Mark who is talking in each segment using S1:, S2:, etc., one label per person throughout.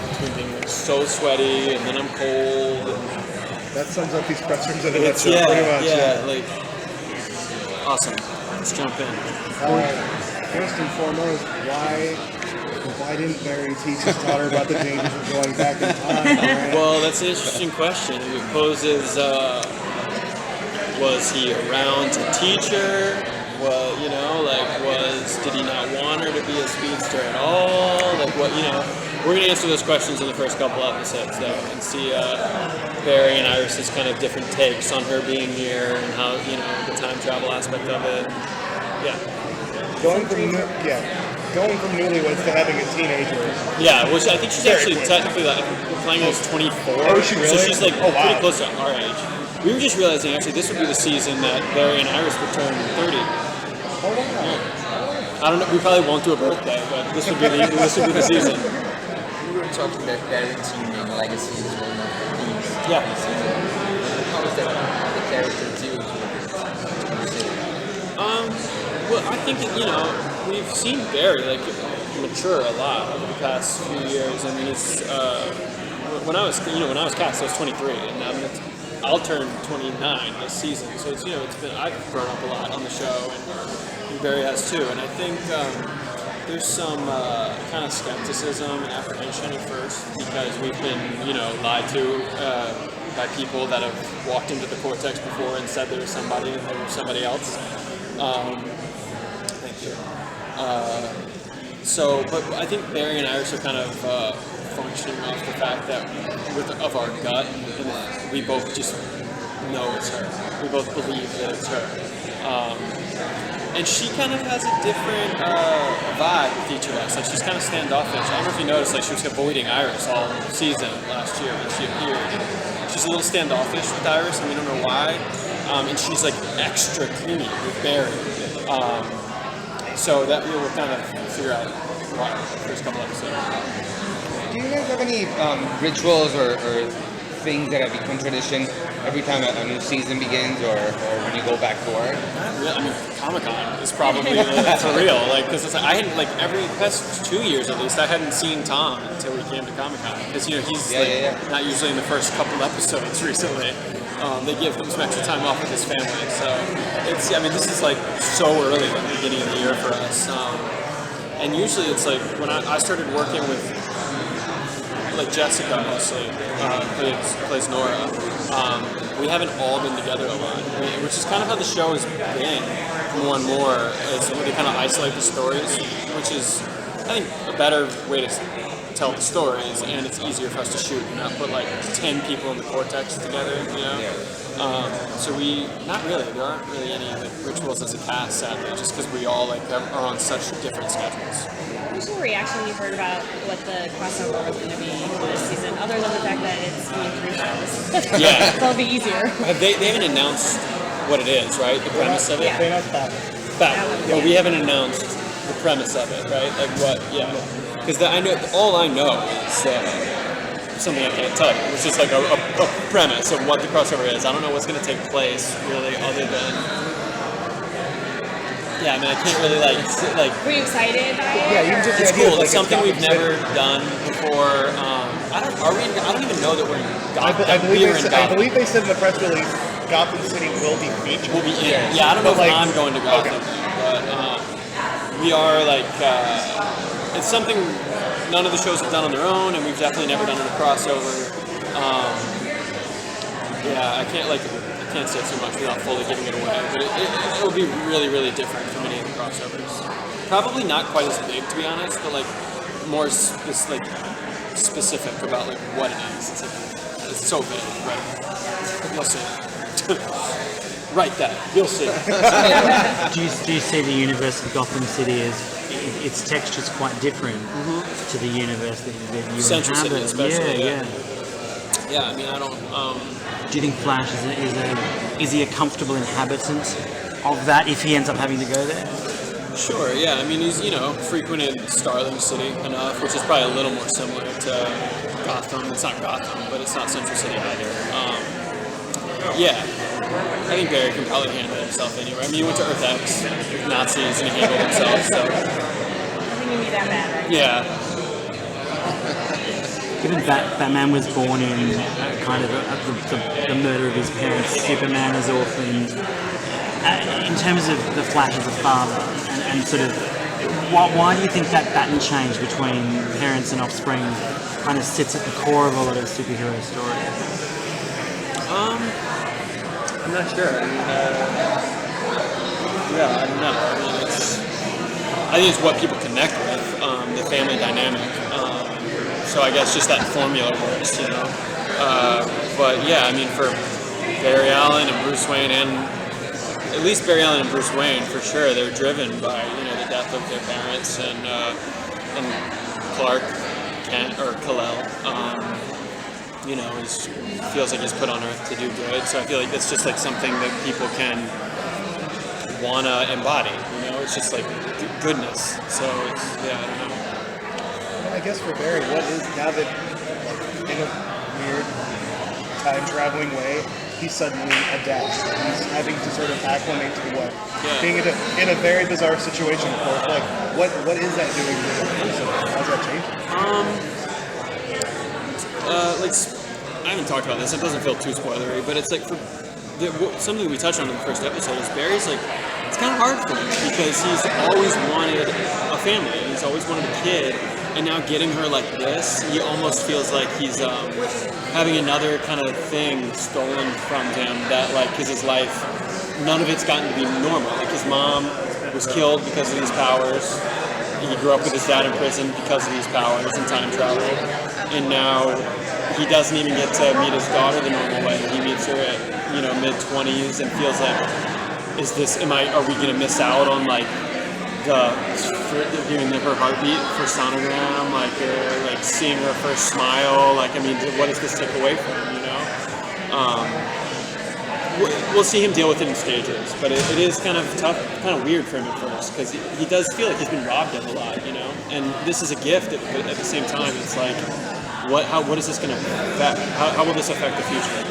S1: between being like so sweaty and then I'm cold.
S2: That sums up these press rooms in a
S1: It's,
S2: nutshell, pretty much.
S1: like awesome. Let's jump in.
S2: First and foremost, why didn't Barry teach his daughter about the dangers of going back in time? Right?
S1: Well, that's an interesting question. It poses, was he around to teach her? Well, did he not want her to be a speedster at all? We're going to answer those questions in the first couple episodes, though, and see Barry and Iris's kind of different takes on her being here and how, the time travel aspect of it. Yeah.
S2: Going from newlyweds to having a teenager.
S1: Yeah, which I think she's actually technically playing as 24.
S2: Oh, is she really?
S1: So she's pretty close to our age. We were just realizing actually this would be the season that Barry and Iris would turn 30.
S2: Oh wow.
S1: Yeah. I don't know. We probably won't do a birthday, but this would be the season.
S3: We were talking about parenting and legacy as one of these.
S1: Yeah.
S3: How does the character deal with it?
S1: Well, I think we've seen Barry mature a lot over the past few years. I mean, it's when I was cast, I was 23, and I'll turn 29 this season. So it's I've grown up a lot on the show, and Barry has too. And I think there's some kind of skepticism and apprehension at first because we've been lied to by people that have walked into the Cortex before and said there was somebody and there was somebody else. Thank you. But I think Barry and Iris are kind of functioning off the fact that of our gut, and we both just know it's her. We both believe that it's her. And she kind of has a different vibe with each of us. Like she's kind of standoffish. I don't know if you noticed, she was avoiding Iris all season last year when she appeared. She's a little standoffish with Iris, and we don't know why. And she's extra clingy with Barry. So that we'll kind of figure out why the first couple episodes.
S4: Do you guys have any rituals or things that have become tradition every time a new season begins or when you go back to work?
S1: Not really. I mean, Comic-Con is probably for real. Because I hadn't every past 2 years at least I hadn't seen Tom until we came to Comic-Con because he's not usually in the first couple episodes recently. They give him some extra time off with his family, so this is so early at the beginning of the year for us. And usually it's when I started working with Jessica mostly, plays Nora. We haven't all been together a lot, which is kind of how the show has been more and more. Is they kind of isolate the stories, which is I think a better way to tell the stories, and it's easier for us to shoot and not put 10 people in the Cortex together, so not really, there aren't really any rituals as a cast, sadly, just because we all are on such different schedules.
S5: What was your reaction when you heard about what the crossover was going to be this season, other than the fact that it's only 3 shows?
S1: Yeah.
S5: It'll be easier.
S1: They haven't announced what it is, right? The premise of it?
S5: Yeah.
S2: They announced
S1: Batman. But we haven't announced the premise of it, right? Because I know is something I can't tell you. It's just a premise of what the crossover is. I don't know what's going to take place really, other than I can't really
S5: Were you excited by it?
S2: Yeah, even just
S1: it's
S2: the idea
S1: cool.
S2: of,
S1: It's something we've never done before. I don't even know that we're in Gotham.
S2: I believe they said in the press release Gotham City will be featured.
S1: We'll be in. Yeah, I don't know if I'm going to Gotham, but we are it's something none of the shows have done on their own, and we've definitely never done it in a crossover. I can't say too much without fully giving it away, but it'll be really, really different from any of the crossovers. Probably not quite as big, to be honest, but more specific about what it is. It's so big, right? You'll see. Write that. You'll see.
S6: Do you see the universe of Gotham City as its texture's quite different to the universe that you
S1: Central
S6: inhabit?
S1: City, especially.
S6: Yeah.
S1: I mean, I don't.
S6: Do you think Flash is he a comfortable inhabitant of that if he ends up having to go there?
S1: Sure. Yeah. I mean, he's frequented Starling City enough, which is probably a little more similar to Gotham. It's not Gotham, but it's not Central City either. I think Barry can probably handle himself anywhere. I mean, he went to Earth X with Nazis and he handled himself, so.
S5: I think you need that bad, right?
S1: Yeah.
S6: given Batman was born in kind of the murder of his parents, Superman is orphaned. In terms of the Flash as a father, and sort of, why do you think that pattern change between parents and offspring kind of sits at the core of a lot of superhero stories?
S1: I'm not sure. I mean, I don't know. I think it's what people connect with, the family dynamic. So I guess just that formula works, you know. But yeah, I mean, for Barry Allen and Bruce Wayne, and at least Barry Allen and Bruce Wayne, for sure, they're driven by, you know, the death of their parents, and Clark Kent or Kal-El, you know, feels like he's put on Earth to do good. So I feel like it's just like something that people can wanna embody. You know, it's just like goodness. So it's, yeah, I don't know.
S2: And I guess for Barry, what is, now that in a weird time traveling way, he suddenly adapts. He's having to sort of acclimate to what being in a very bizarre situation. Like, what is that doing to him? So how's that change?
S1: I haven't talked about this. It doesn't feel too spoilery, but it's like something we touched on in the first episode is Barry's like, it's kind of hard for him because he's always wanted a family. He's always wanted a kid, and now getting her like this, he almost feels like he's having another kind of thing stolen from him that, like, because his life, none of it's gotten to be normal. Like, his mom was killed because of these powers. He grew up with his dad in prison because of these powers and time travel, and now he doesn't even get to meet his daughter the normal way. He meets her at, you know, mid-20s and feels like, are we going to miss out on, like, hearing her heartbeat for sonogram, like seeing her first smile, like, I mean, what does this take away from him, you know? We'll see him deal with it in stages, but it is kind of tough, kind of weird for him at first, because he does feel like he's been robbed of a lot, you know? And this is a gift, but at the same time, it's like, what is this going to affect? How will this affect the future?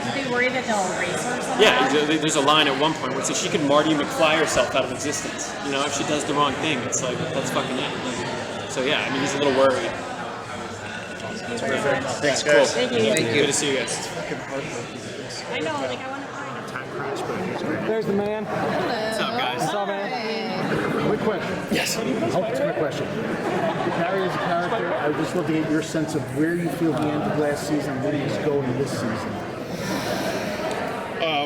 S5: Are they worried that they'll erase her or something?
S1: Yeah, there's a line at one point where it says she could Marty McFly herself out of existence. You know, if she does the wrong thing, it's like, that's fucking it. Like, so yeah, I mean, he's a little worried.
S2: That's perfect. Thanks,
S1: Cool.
S2: guys.
S5: Thank you.
S1: Good to see you guys.
S5: I know, like, I want to find
S7: There's the man.
S1: What's up, guys?
S7: What's up, man? Quick question.
S1: Yes.
S7: I hope it's a quick question. Barry as a character, I would just love to get your sense of where you feel the end of last season and where he's going this season.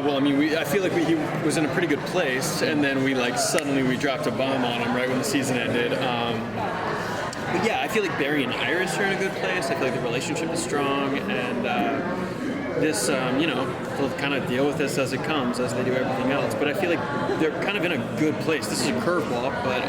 S1: Well, I mean, I feel like he was in a pretty good place, and then we suddenly dropped a bomb on him right when the season ended. But yeah, I feel like Barry and Iris are in a good place. I feel like the relationship is strong, and this, you know, they'll kind of deal with this as it comes, as they do everything else. But I feel like they're kind of in a good place. This is a curveball, but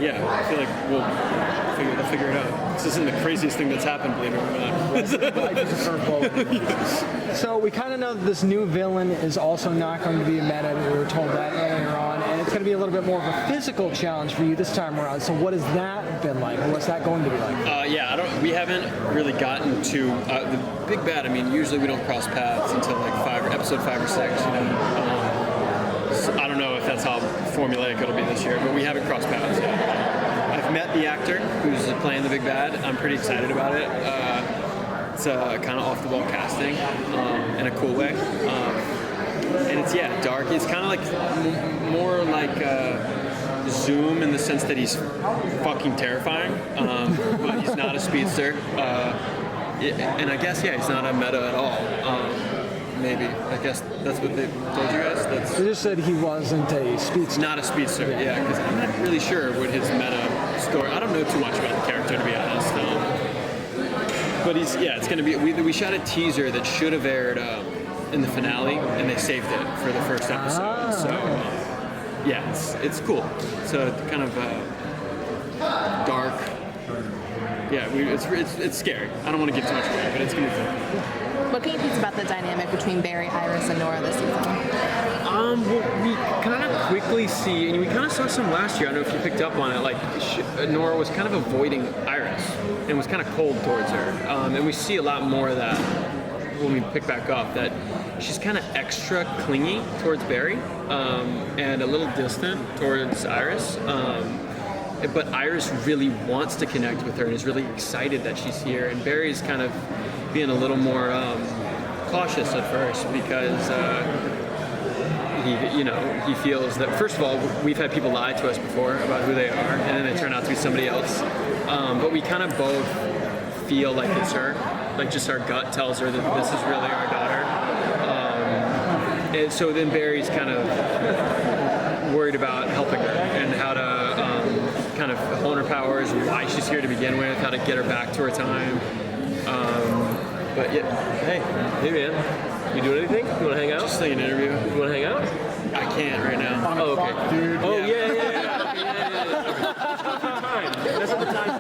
S1: yeah, I feel like they'll figure it out. This isn't the craziest thing that's happened, believe it or not.
S7: Life is a curveball. So we kind of know that this new villain is also not going to be a meta. We were told that earlier on, and it's going to be a little bit more of a physical challenge for you this time around. So what has that been like, or what's that going to be like?
S1: Yeah, we haven't really gotten to the big bad. I mean, usually we don't cross paths until like episode 5 or 6. You know, so I don't know if that's how formulaic it'll be this year, but we haven't crossed paths yet. I've met the actor who's playing the big bad. I'm pretty excited about it. It's kind of off-the-wall casting in a cool way. And it's, dark. It's kind of like more like Zoom in the sense that he's fucking terrifying, but he's not a speedster. And I guess, he's not a meta at all. Maybe. I guess that's what they told you guys?
S7: They just said he wasn't a speedster.
S1: Not a speedster, yeah, because I'm not really sure what his meta story. I don't know too much about the character, to be honest. But it's going to be. We shot a teaser that should have aired in the finale, and they saved it for the first episode. So, it's cool. So kind of dark. Yeah, it's scary. I don't want to give too much away, but it's going to be cool.
S8: What can you teach about the dynamic between Barry, Iris, and Nora this season?
S1: Well, we kind of quickly see, and we kind of saw some last year. I don't know if you picked up on it. Like Nora was kind of avoiding Iris and was kind of cold towards her, and we see a lot more of that when we pick back up. That she's kind of extra clingy towards Barry and a little distant towards Iris. but Iris really wants to connect with her and is really excited that she's here. And Barry's kind of being a little more cautious at first because he feels that, first of all, we've had people lie to us before about who they are, and then they turn out to be somebody else. But we kind of both feel like it's her. Like, just our gut tells her that this is really our daughter. And so then Barry's kind of worried about helping her and how to kind of hone her powers, why she's here to begin with, how to get her back to her time. But yeah, hey man, you doing anything? You want to hang out? Just like an interview. You want to hang out? I can't right now. Oh, okay.
S2: Dude.
S1: Oh, yeah. That's not the time.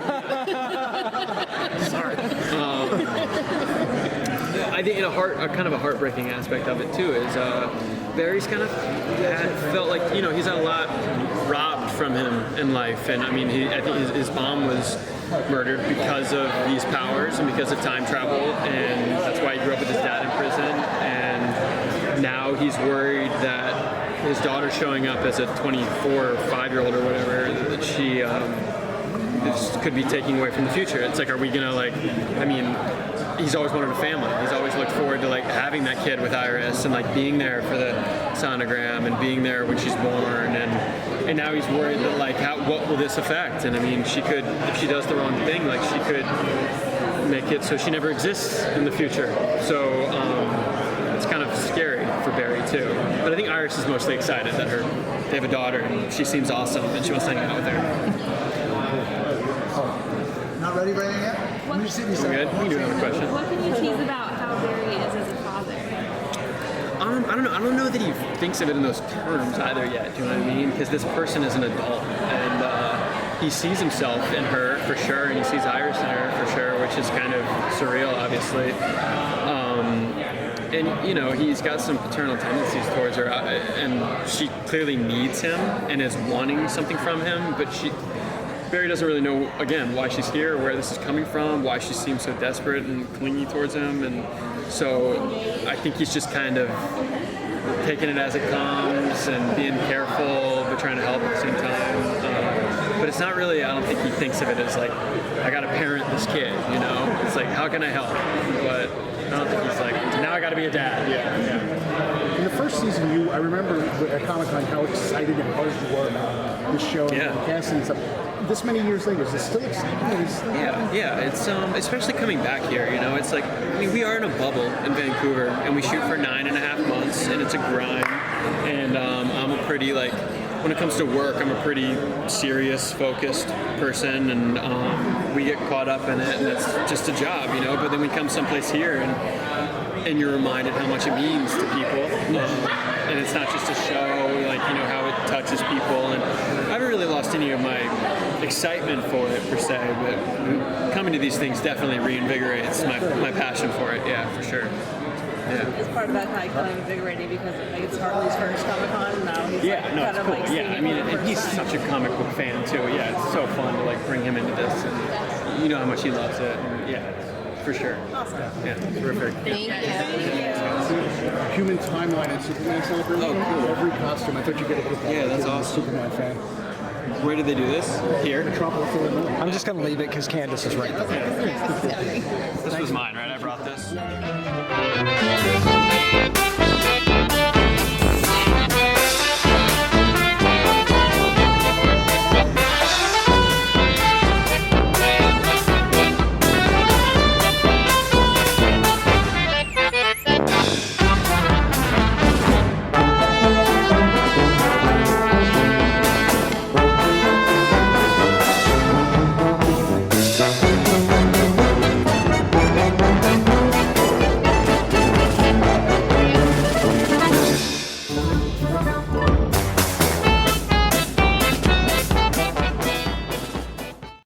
S1: Sorry. I think a kind of a heartbreaking aspect of it too is Barry's kind of felt like he's had a lot robbed from him in life, and I mean I think his mom was murdered because of these powers and because of time travel, and that's why he grew up with his dad in prison, and now he's worried that his daughter showing up as a 24 or 5-year-old or whatever, that she this could be taking away from the future. It's like, are we gonna he's always wanted a family. He's always looked forward to having that kid with Iris and being there for the sonogram and being there when she's born, and now he's worried that what will this affect? And I mean, she could, if she does the wrong thing, she could make it so she never exists in the future. So it's kind of scary for Barry too. But I think Iris is mostly excited that they have a daughter and she seems awesome and she wants to hang out with her.
S9: Not ready right yet?
S1: We're good. We can do another question.
S5: What can you tease about how Barry is as a father?
S1: I don't know that he thinks of it in those terms either yet. Do you know what I mean? Because this person is an adult, and he sees himself in her for sure, and he sees Iris in her for sure, which is kind of surreal, obviously. And he's got some paternal tendencies towards her, and she clearly needs him and is wanting something from him, but Barry doesn't really know, again, why she's here, where this is coming from, why she seems so desperate and clingy towards him, and so I think he's just kind of taking it as it comes and being careful but trying to help at the same time. But it's not really, I don't think he thinks of it as I gotta parent this kid, It's like, how can I help? But I don't think he's now I gotta be a dad.
S2: Yeah. In the first season, I remember at Comic-Con how excited and buzzed you were about this show and the casting and stuff. This many years later, is it still exciting?
S1: Yeah. It's especially coming back here. It's we are in a bubble in Vancouver, and we shoot for 9.5 months, and it's a grind. And I'm a pretty when it comes to work, I'm a pretty serious, focused person, and we get caught up in it, and it's just a job, But then we come someplace here, and you're reminded how much it means to people, and it's not just a show, how it touches people, and I haven't really lost any of my excitement for it per se, but coming to these things definitely reinvigorates my passion for it. Yeah, for sure. Yeah.
S5: Is part of that kind of invigorating because it's Harley's first Comic-Con, and now he's
S1: it's cool. And he's such a comic book fan too. Yeah, it's so fun to bring him into this, and you know how much he loves it. And, for sure.
S5: Awesome.
S1: Yeah, terrific.
S8: Thank you.
S2: Human timeline and Superman celebration.
S1: Oh, cool.
S2: Every costume. I thought you could have put that.
S1: Yeah, that's awesome.
S2: Superman fan.
S1: Where did they do this? Here?
S2: Metropolis, Illinois.
S7: I'm just going to leave it because Candace is right there.
S1: This was mine, right? I brought this.